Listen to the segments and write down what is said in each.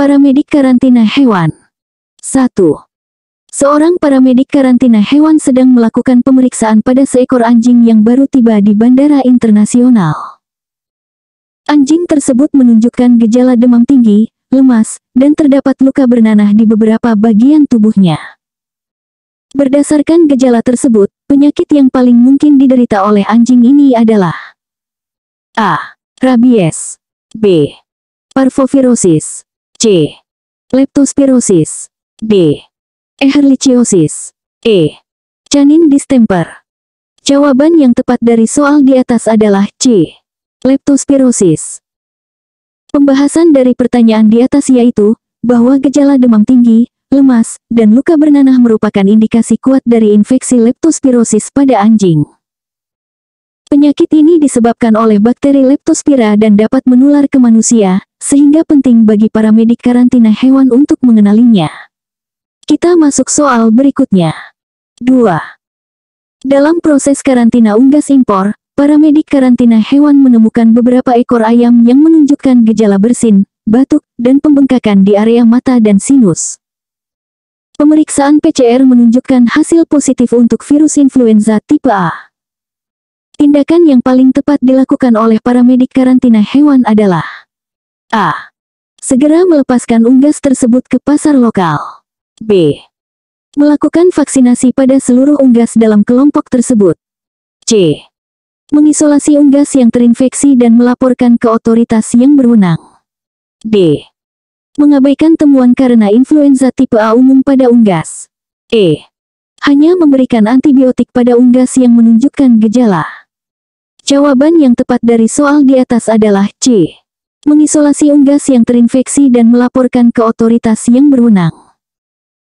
Paramedik karantina hewan. 1. Seorang paramedik karantina hewan sedang melakukan pemeriksaan pada seekor anjing yang baru tiba di bandara internasional. Anjing tersebut menunjukkan gejala demam tinggi, lemas, dan terdapat luka bernanah di beberapa bagian tubuhnya. Berdasarkan gejala tersebut, penyakit yang paling mungkin diderita oleh anjing ini adalah A. Rabies, B. Parvovirosis, C. Leptospirosis, D. Ehrlichiosis, E. Canin distemper. Jawaban yang tepat dari soal di atas adalah C. Leptospirosis. Pembahasan dari pertanyaan di atas yaitu, bahwa gejala demam tinggi, lemas, dan luka bernanah merupakan indikasi kuat dari infeksi leptospirosis pada anjing. Penyakit ini disebabkan oleh bakteri Leptospira dan dapat menular ke manusia, sehingga penting bagi paramedik karantina hewan untuk mengenalinya. Kita masuk soal berikutnya. 2. Dalam proses karantina unggas impor, paramedik karantina hewan menemukan beberapa ekor ayam yang menunjukkan gejala bersin, batuk, dan pembengkakan di area mata dan sinus. Pemeriksaan PCR menunjukkan hasil positif untuk virus influenza tipe A. Tindakan yang paling tepat dilakukan oleh paramedik karantina hewan adalah A. Segera melepaskan unggas tersebut ke pasar lokal. B. Melakukan vaksinasi pada seluruh unggas dalam kelompok tersebut. C. Mengisolasi unggas yang terinfeksi dan melaporkan ke otoritas yang berwenang. D. Mengabaikan temuan karena influenza tipe A umum pada unggas. E. Hanya memberikan antibiotik pada unggas yang menunjukkan gejala. Jawaban yang tepat dari soal di atas adalah C. Mengisolasi unggas yang terinfeksi dan melaporkan ke otoritas yang berwenang.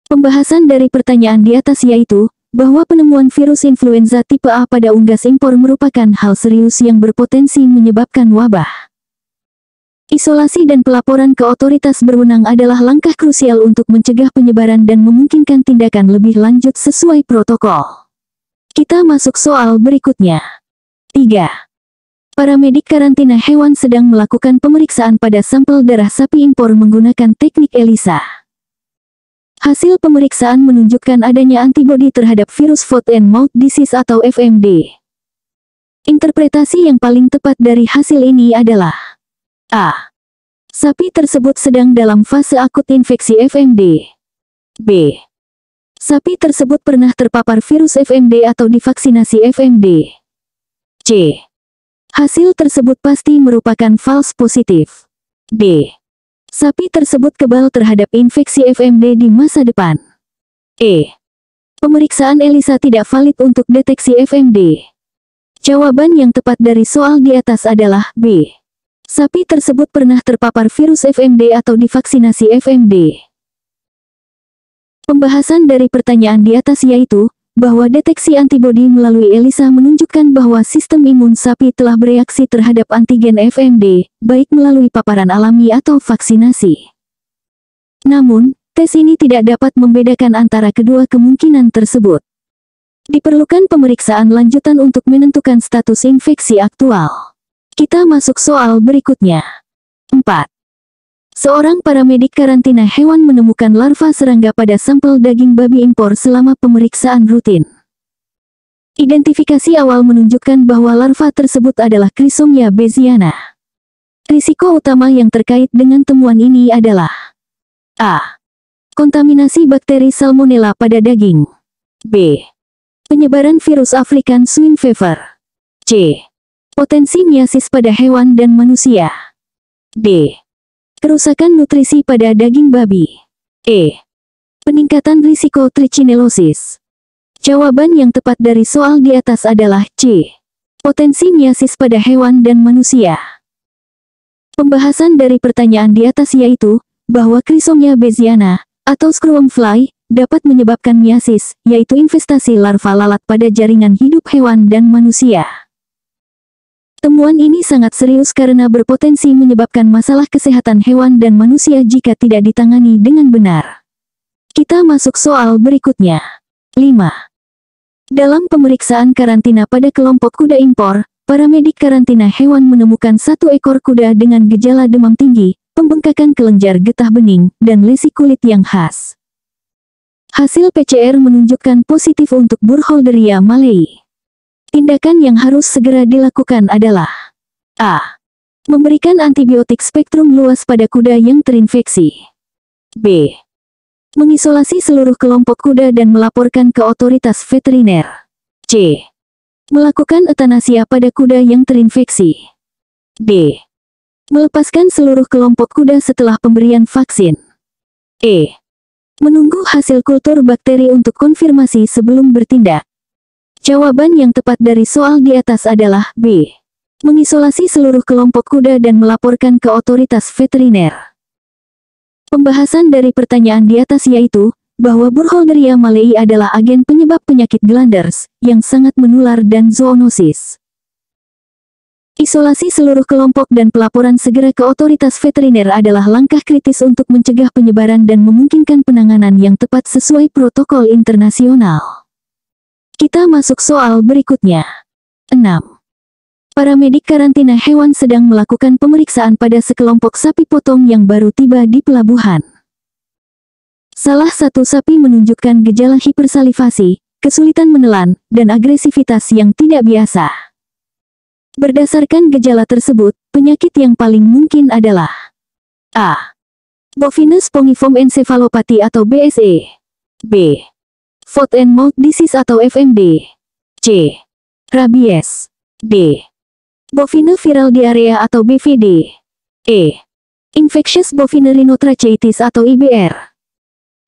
Pembahasan dari pertanyaan di atas yaitu, bahwa penemuan virus influenza tipe A pada unggas impor merupakan hal serius yang berpotensi menyebabkan wabah. Isolasi dan pelaporan ke otoritas berwenang adalah langkah krusial untuk mencegah penyebaran dan memungkinkan tindakan lebih lanjut sesuai protokol. Kita masuk soal berikutnya. 3. Paramedik karantina hewan sedang melakukan pemeriksaan pada sampel darah sapi impor menggunakan teknik ELISA. Hasil pemeriksaan menunjukkan adanya antibodi terhadap virus Foot and Mouth Disease atau FMD. Interpretasi yang paling tepat dari hasil ini adalah A. Sapi tersebut sedang dalam fase akut infeksi FMD. B. Sapi tersebut pernah terpapar virus FMD atau divaksinasi FMD. C. Hasil tersebut pasti merupakan false positif. D. Sapi tersebut kebal terhadap infeksi FMD di masa depan. E. Pemeriksaan ELISA tidak valid untuk deteksi FMD. Jawaban yang tepat dari soal di atas adalah B. Sapi tersebut pernah terpapar virus FMD atau divaksinasi FMD. Pembahasan dari pertanyaan di atas yaitu, bahwa deteksi antibodi melalui ELISA menunjukkan bahwa sistem imun sapi telah bereaksi terhadap antigen FMD, baik melalui paparan alami atau vaksinasi. Namun, tes ini tidak dapat membedakan antara kedua kemungkinan tersebut. Diperlukan pemeriksaan lanjutan untuk menentukan status infeksi aktual. Kita masuk soal berikutnya. 4. Seorang paramedik karantina hewan menemukan larva serangga pada sampel daging babi impor selama pemeriksaan rutin. Identifikasi awal menunjukkan bahwa larva tersebut adalah Chrysomia beziana. Risiko utama yang terkait dengan temuan ini adalah A. Kontaminasi bakteri Salmonella pada daging. B. Penyebaran virus African Swine Fever. C. Potensi miasis pada hewan dan manusia. D. Kerusakan nutrisi pada daging babi. E. Peningkatan risiko trichinelosis. Jawaban yang tepat dari soal di atas adalah C. Potensi miasis pada hewan dan manusia. Pembahasan dari pertanyaan di atas yaitu, bahwa Chrysomia beziana, atau screwworm fly, dapat menyebabkan miasis, yaitu investasi larva lalat pada jaringan hidup hewan dan manusia. Temuan ini sangat serius karena berpotensi menyebabkan masalah kesehatan hewan dan manusia jika tidak ditangani dengan benar. Kita masuk soal berikutnya. 5. Dalam pemeriksaan karantina pada kelompok kuda impor, paramedik karantina hewan menemukan satu ekor kuda dengan gejala demam tinggi, pembengkakan kelenjar getah bening, dan lesi kulit yang khas. Hasil PCR menunjukkan positif untuk Burkholderia malei. Tindakan yang harus segera dilakukan adalah A. Memberikan antibiotik spektrum luas pada kuda yang terinfeksi. B. Mengisolasi seluruh kelompok kuda dan melaporkan ke otoritas veteriner. C. Melakukan etanasia pada kuda yang terinfeksi. D. Melepaskan seluruh kelompok kuda setelah pemberian vaksin. E. Menunggu hasil kultur bakteri untuk konfirmasi sebelum bertindak. Jawaban yang tepat dari soal di atas adalah B. Mengisolasi seluruh kelompok kuda dan melaporkan ke otoritas veteriner. Pembahasan dari pertanyaan di atas yaitu, bahwa Burkholderia malei adalah agen penyebab penyakit glanders, yang sangat menular dan zoonosis. Isolasi seluruh kelompok dan pelaporan segera ke otoritas veteriner adalah langkah kritis untuk mencegah penyebaran dan memungkinkan penanganan yang tepat sesuai protokol internasional. Kita masuk soal berikutnya. 6. Paramedik karantina hewan sedang melakukan pemeriksaan pada sekelompok sapi potong yang baru tiba di pelabuhan. Salah satu sapi menunjukkan gejala hipersalivasi, kesulitan menelan, dan agresivitas yang tidak biasa. Berdasarkan gejala tersebut, penyakit yang paling mungkin adalah A. Bovine Spongiform Encephalopathy atau BSE. B. Foot and Mouth Disease atau FMD. C. Rabies. D. Bovine Viral Diarrhea atau BVD. E. Infectious Bovine Rhinotracheitis atau IBR.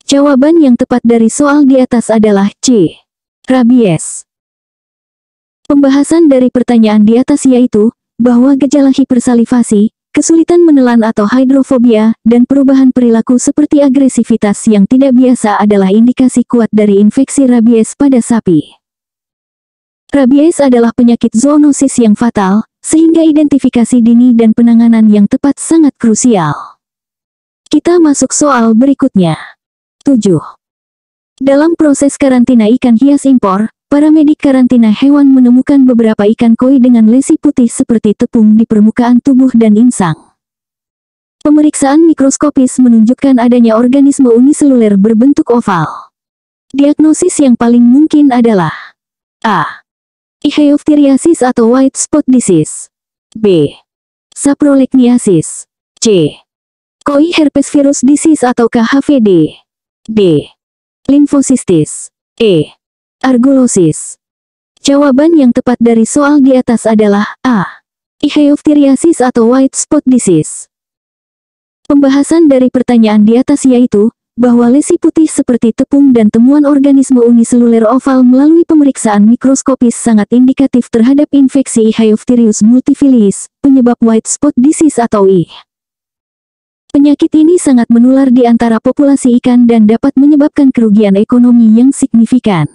Jawaban yang tepat dari soal di atas adalah C. Rabies. Pembahasan dari pertanyaan di atas yaitu, bahwa gejala hipersalivasi, kesulitan menelan atau hidrofobia, dan perubahan perilaku seperti agresivitas yang tidak biasa adalah indikasi kuat dari infeksi rabies pada sapi. Rabies adalah penyakit zoonosis yang fatal, sehingga identifikasi dini dan penanganan yang tepat sangat krusial. Kita masuk soal berikutnya. 7. Dalam proses karantina ikan hias impor, paramedik karantina hewan menemukan beberapa ikan koi dengan lesi putih seperti tepung di permukaan tubuh dan insang. Pemeriksaan mikroskopis menunjukkan adanya organisme uniseluler berbentuk oval. Diagnosis yang paling mungkin adalah A. Ichthyophthiriasis atau white spot disease. B. Saprolegniasis. C. Koi herpes virus disease atau KHVD. D. Limfocystis. E. Argulosis. Jawaban yang tepat dari soal di atas adalah A. Ichthyophthiriasis atau white spot disease. Pembahasan dari pertanyaan di atas yaitu, bahwa lesi putih seperti tepung dan temuan organisme uniseluler oval melalui pemeriksaan mikroskopis sangat indikatif terhadap infeksi Ichthyophthirius multifiliis, penyebab white spot disease atau I. Penyakit ini sangat menular di antara populasi ikan dan dapat menyebabkan kerugian ekonomi yang signifikan.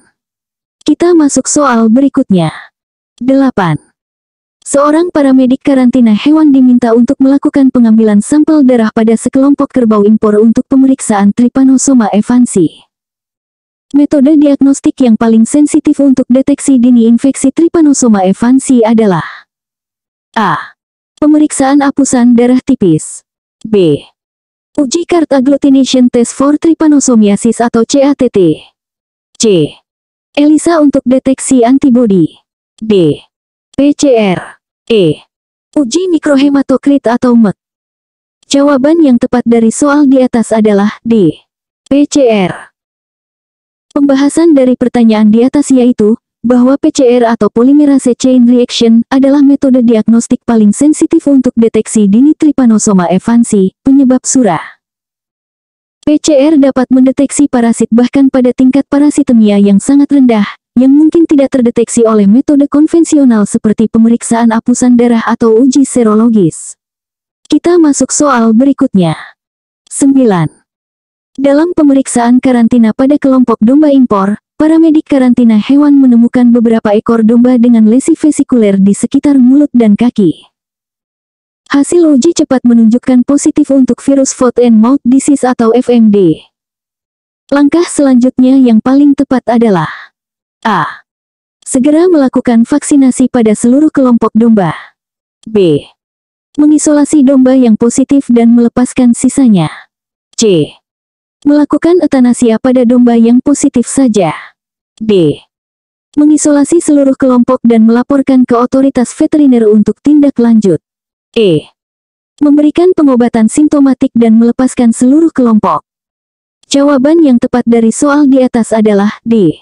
Kita masuk soal berikutnya. 8. Seorang paramedik karantina hewan diminta untuk melakukan pengambilan sampel darah pada sekelompok kerbau impor untuk pemeriksaan Trypanosoma evansi. Metode diagnostik yang paling sensitif untuk deteksi dini infeksi Trypanosoma evansi adalah A. Pemeriksaan apusan darah tipis. B. Uji Card Agglutination Test for Trypanosomiasis atau CATT. C. ELISA untuk deteksi antibodi. D. PCR. E. Uji mikrohematokrit atau MEK. Jawaban yang tepat dari soal di atas adalah D. PCR. Pembahasan dari pertanyaan di atas yaitu, bahwa PCR atau polymerase chain reaction adalah metode diagnostik paling sensitif untuk deteksi dini Trypanosoma evansi, penyebab surah. PCR dapat mendeteksi parasit bahkan pada tingkat parasitemia yang sangat rendah, yang mungkin tidak terdeteksi oleh metode konvensional seperti pemeriksaan apusan darah atau uji serologis. Kita masuk soal berikutnya. 9. Dalam pemeriksaan karantina pada kelompok domba impor, paramedik karantina hewan menemukan beberapa ekor domba dengan lesi vesikuler di sekitar mulut dan kaki. Hasil uji cepat menunjukkan positif untuk virus Foot and Mouth Disease atau FMD. Langkah selanjutnya yang paling tepat adalah A. Segera melakukan vaksinasi pada seluruh kelompok domba. B. Mengisolasi domba yang positif dan melepaskan sisanya. C. Melakukan euthanasia pada domba yang positif saja. D. Mengisolasi seluruh kelompok dan melaporkan ke otoritas veteriner untuk tindak lanjut. E. Memberikan pengobatan simptomatik dan melepaskan seluruh kelompok. Jawaban yang tepat dari soal di atas adalah D.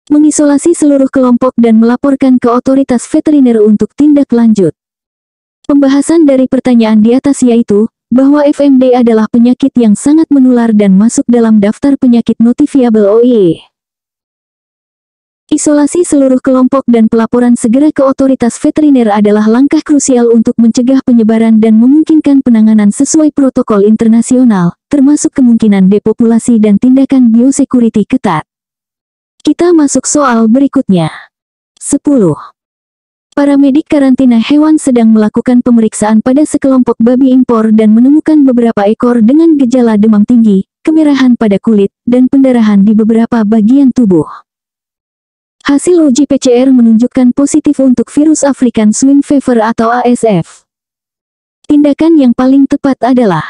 Mengisolasi seluruh kelompok dan melaporkan ke otoritas veteriner untuk tindak lanjut. Pembahasan dari pertanyaan di atas yaitu, bahwa FMD adalah penyakit yang sangat menular dan masuk dalam daftar penyakit notifiable OIE. Isolasi seluruh kelompok dan pelaporan segera ke otoritas veteriner adalah langkah krusial untuk mencegah penyebaran dan memungkinkan penanganan sesuai protokol internasional, termasuk kemungkinan depopulasi dan tindakan biosecurity ketat. Kita masuk soal berikutnya. 10. Paramedik karantina hewan sedang melakukan pemeriksaan pada sekelompok babi impor dan menemukan beberapa ekor dengan gejala demam tinggi, kemerahan pada kulit, dan pendarahan di beberapa bagian tubuh. Hasil uji PCR menunjukkan positif untuk virus African Swine Fever atau ASF. Tindakan yang paling tepat adalah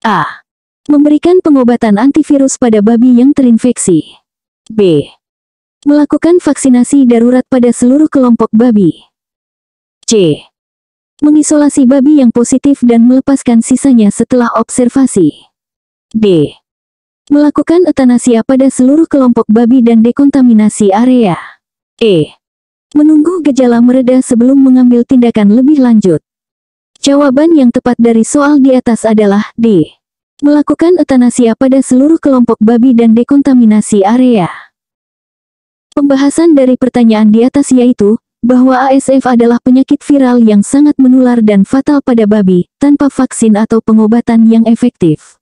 A. Memberikan pengobatan antivirus pada babi yang terinfeksi. B. Melakukan vaksinasi darurat pada seluruh kelompok babi. C. Mengisolasi babi yang positif dan melepaskan sisanya setelah observasi. D. Melakukan euthanasia pada seluruh kelompok babi dan dekontaminasi area. E. Menunggu gejala mereda sebelum mengambil tindakan lebih lanjut. Jawaban yang tepat dari soal di atas adalah D. Melakukan euthanasia pada seluruh kelompok babi dan dekontaminasi area. Pembahasan dari pertanyaan di atas yaitu, bahwa ASF adalah penyakit viral yang sangat menular dan fatal pada babi, tanpa vaksin atau pengobatan yang efektif.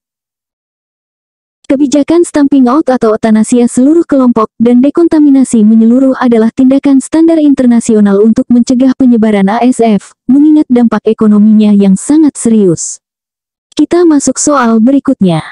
Kebijakan stamping out atau euthanasia seluruh kelompok dan dekontaminasi menyeluruh adalah tindakan standar internasional untuk mencegah penyebaran ASF, mengingat dampak ekonominya yang sangat serius. Kita masuk soal berikutnya.